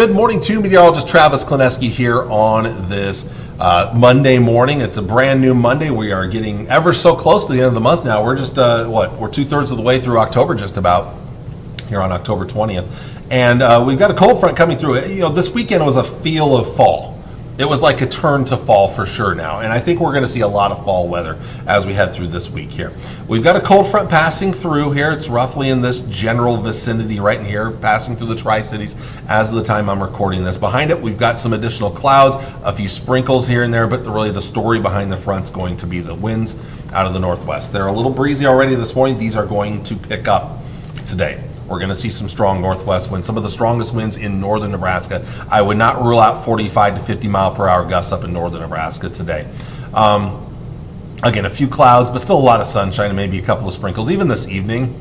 Good morning to meteorologist Travis Klineski here on this Monday morning. It's a brand new Monday. We are getting ever so close to the end of the month now. We're just, we're 2/3 of the way through October just about here on October 20th. And we've got a cold front coming through. You know, this weekend was a feel of fall. It was like a turn to fall for sure now. And I think we're going to see a lot of fall weather as we head through this week here. We've got a cold front passing through here. It's roughly in this general vicinity right in here, passing through the Tri-Cities as of the time I'm recording this. Behind it, we've got some additional clouds, a few sprinkles here and there, but really the story behind the front's going to be the winds out of the northwest. They're a little breezy already this morning. These are going to pick up today. We're going to see some strong northwest winds, some of the strongest winds in northern Nebraska. I would not rule out 45 to 50 mile per hour gusts up in northern Nebraska today. Again, a few clouds, but still a lot of sunshine and maybe a couple of sprinkles. Even this evening,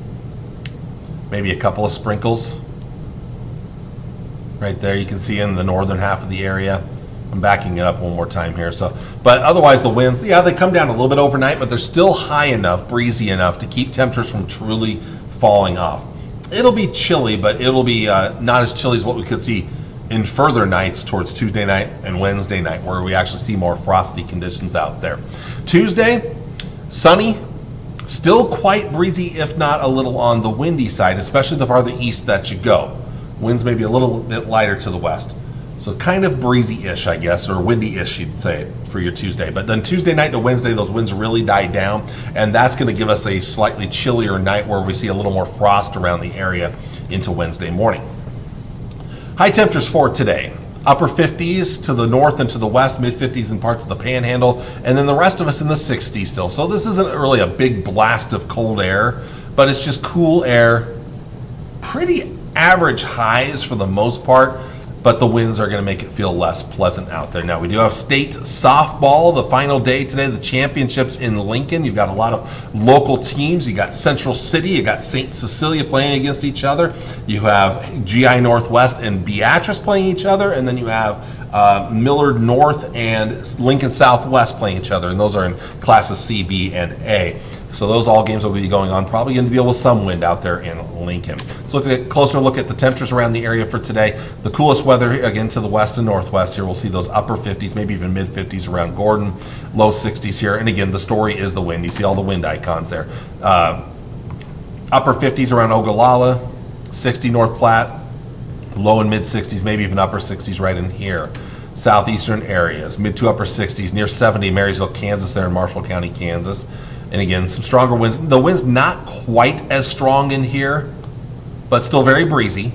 maybe a couple of sprinkles. Right there, you can see in the northern half of the area. I'm backing it up one more time here. But otherwise the winds, yeah, they come down a little bit overnight, but they're still high enough, breezy enough to keep temperatures from truly falling off. It'll be chilly, but it'll be not as chilly as what we could see in further nights towards Tuesday night and Wednesday night, where we actually see more frosty conditions out there. Tuesday, sunny, still quite breezy, if not a little on the windy side, especially the farther east that you go. Winds may be a little bit lighter to the west. So kind of breezy-ish, I guess, or windy-ish, you'd say, for your Tuesday. But then Tuesday night to Wednesday, those winds really die down, and that's going to give us a slightly chillier night where we see a little more frost around the area into Wednesday morning. High temperatures for today. Upper 50s to the north and to the west, mid-50s in parts of the Panhandle, and then the rest of us in the 60s still. So this isn't really a big blast of cold air, but it's just cool air. Pretty average highs for the most part, but the winds are going to make it feel less pleasant out there. Now, we do have state softball, the final day today, the championships in Lincoln. You've got a lot of local teams. You got Central City, you got St. Cecilia playing against each other. You have GI Northwest and Beatrice playing each other, and then you have Millard North and Lincoln Southwest playing each other, and those are in classes C, B, and A. So those all games will be going on. Probably going to deal with some wind out there in Lincoln. Let's look at closer look at the temperatures around the area for today. The coolest weather again to the west and northwest here. We'll see those upper 50s, maybe even mid 50s around Gordon, low 60s here. And again, the story is the wind. You see all the wind icons there. Upper 50s around Ogallala, 60 North Platte, low and mid 60s, maybe even upper 60s right in here. Southeastern areas, mid to upper 60s, near 70 Marysville, Kansas there in Marshall County, Kansas. And again, some stronger winds. The wind's not quite as strong in here, but still very breezy.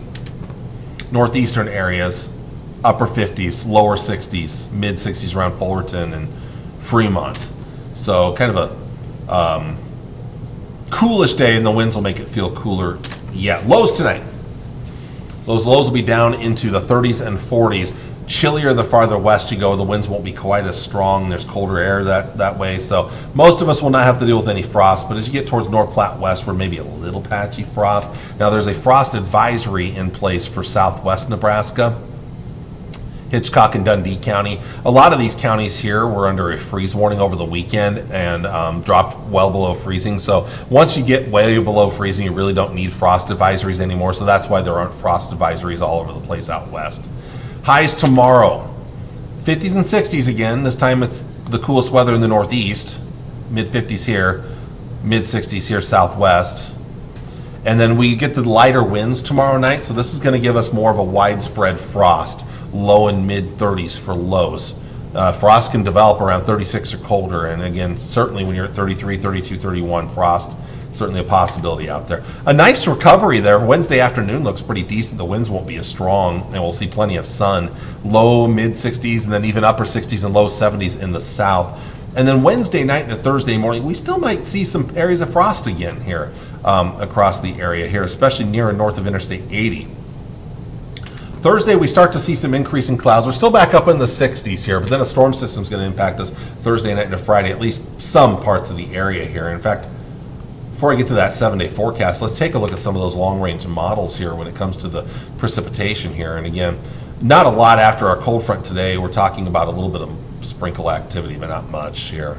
Northeastern areas, upper 50s, lower 60s, mid 60s around Fullerton and Fremont. So kind of a coolish day, and the winds will make it feel cooler. Yeah, lows tonight. Those lows will be down into the 30s and 40s. Chillier the farther west you go, the winds won't be quite as strong. There's colder air that way, so most of us will not have to deal with any frost. But as you get towards North Platte West, where maybe a little patchy frost. Now there's a frost advisory in place for southwest Nebraska, Hitchcock and Dundee County. A lot of these counties here were under a freeze warning over the weekend and dropped well below freezing. So once you get way below freezing, you really don't need frost advisories anymore. So that's why there aren't frost advisories all over the place out west. Highs tomorrow, 50s and 60s again. This time it's the coolest weather in the northeast, mid 50s here, mid 60s here southwest. And then we get the lighter winds tomorrow night, so this is going to give us more of a widespread frost, low and mid 30s for lows. Frost can develop around 36 or colder, and again, certainly when you're at 33, 32, 31, frost, certainly a possibility out there. A nice recovery there. Wednesday afternoon looks pretty decent. The winds won't be as strong, and we'll see plenty of sun. Low, mid 60s, and then even upper 60s and low 70s in the south. And then Wednesday night and Thursday morning, we still might see some areas of frost again here across the area here, especially near and north of Interstate 80. Thursday, we start to see some increase in clouds. We're still back up in the 60s here, but then a storm system is going to impact us Thursday night into Friday, at least some parts of the area here. In fact, before I get to that 7-day forecast, let's take a look at some of those long-range models here when it comes to the precipitation here. And again, not a lot after our cold front today. We're talking about a little bit of sprinkle activity, but not much here.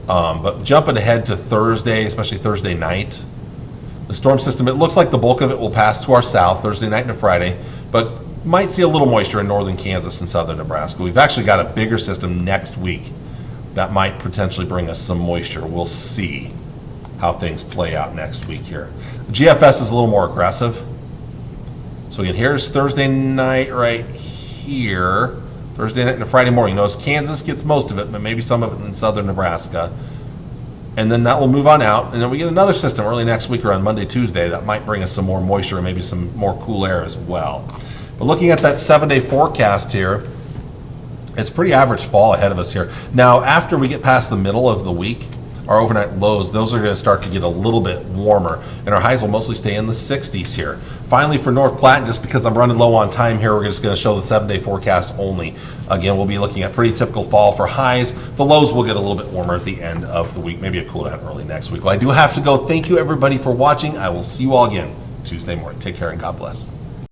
But jumping ahead to Thursday, especially Thursday night, the storm system, it looks like the bulk of it will pass to our south Thursday night into Friday, but Might see a little moisture in northern Kansas and southern Nebraska. We've actually got a bigger system next week that might potentially bring us some moisture. We'll see how things play out next week here. GFS is a little more aggressive. So again, here's Thursday night right here. Thursday night and Friday morning. Notice Kansas gets most of it, but maybe some of it in southern Nebraska. And then that will move on out. And then we get another system early next week around Monday, Tuesday that might bring us some more moisture and maybe some more cool air as well. But looking at that 7-day forecast here, it's pretty average fall ahead of us here. Now, after we get past the middle of the week, our overnight lows, those are going to start to get a little bit warmer, and our highs will mostly stay in the 60s here. Finally, for North Platte, just because I'm running low on time here, we're just going to show the 7-day forecast only. Again, we'll be looking at pretty typical fall for highs. The lows will get a little bit warmer at the end of the week, maybe a cool down early next week. Well, I do have to go. Thank you, everybody, for watching. I will see you all again Tuesday morning. Take care and God bless.